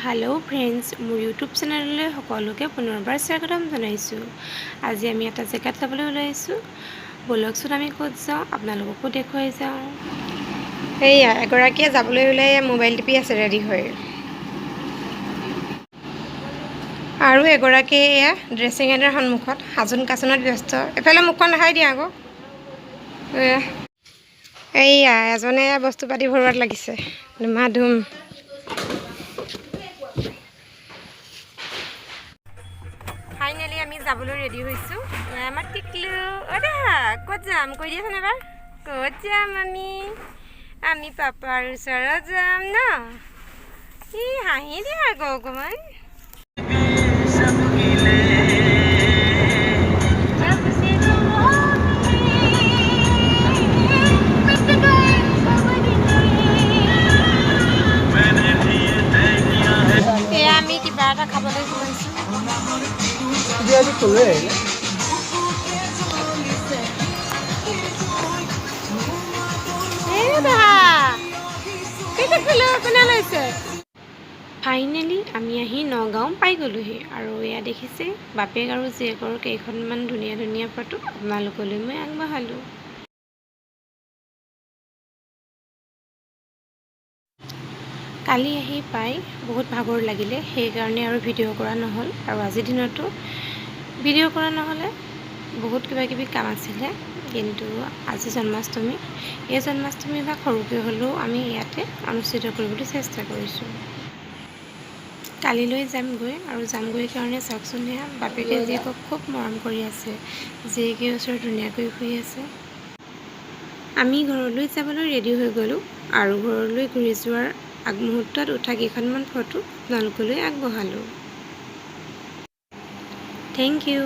Hello friends मोर YouTube चेनेलলৈ সকলোকে পুনৰবাৰ স্বাগতম জনাইছোঁ। আজি আমি এটা জেগাত যাবলৈ ওলাইছোঁ। বলকচোন আমি ক'ত যাওঁ আপোনালোককো দেখুৱাই যাওঁ। এইয়া এগৰাকীয়ে যাবলৈ ওলাই মোবাইল টিপি আছে ৰেডি হৈ। আৰু এগৰাকীয়ে এয়া ড্ৰেছিং এটাৰ সন্মুখত সাজোন কাচোনত ব্যস্ত। এফালে মুখখন দেখাই দিয়া আকৌ। এইয়া এজনে বস্তু পাতি ভৰোৱাত লাগিছে। ধুমাধুম। ফাইনেলি আমি যাবলৈ ৰেডি হৈছোঁ। আমাৰ টিকলু ক'ত যাম কৈ দিয়াচোন এবাৰ। ক'ত যাম আমি পাপাৰ ওচৰত যাম ন। ই হাঁহি দিয়া আকৌ অকণমান। এয়া আমি কিবা এটা খাবলৈ গৈছোঁ। ফাইনেলি আমি আহি নগাঁও পাই গ'লোহি আৰু এয়া দেখিছে বাপেক আৰু জীয়েকৰ কেইখনমান ধুনীয়া ধুনীয়া ফটো আপোনালোকলৈ মই আগবঢ়ালোঁ। কালি আহি পাই বহুত ভাগৰ লাগিলে, সেইকাৰণে আৰু ভিডিঅ' কৰা নহ'ল। আৰু আজিৰ দিনতো ভিডিঅ' কৰা নহ'লে, বহুত কিবাকিবি কাম আছিলে। কিন্তু আজি জন্মাষ্টমী, এই জন্মাষ্টমী বা সৰুকৈ হ'লেও আমি ইয়াতে অনুষ্ঠিত কৰিবলৈ চেষ্টা কৰিছোঁ। কালিলৈ যামগৈ আৰু যামগৈ কাৰণে চাওকচোন, সেয়া বাপেকে জীয়েকক খুব মৰম কৰি আছে। জীয়েকে ওচৰত ধুনীয়াকৈ শুই আছে। আমি ঘৰলৈ যাবলৈ ৰেডি হৈ গ'লোঁ আৰু ঘৰলৈ ঘূৰি যোৱাৰ আগমুহূৰ্তত উঠা কেইখনমান ফটো আপোনালোকলৈ আগবঢ়ালোঁ। Thank U.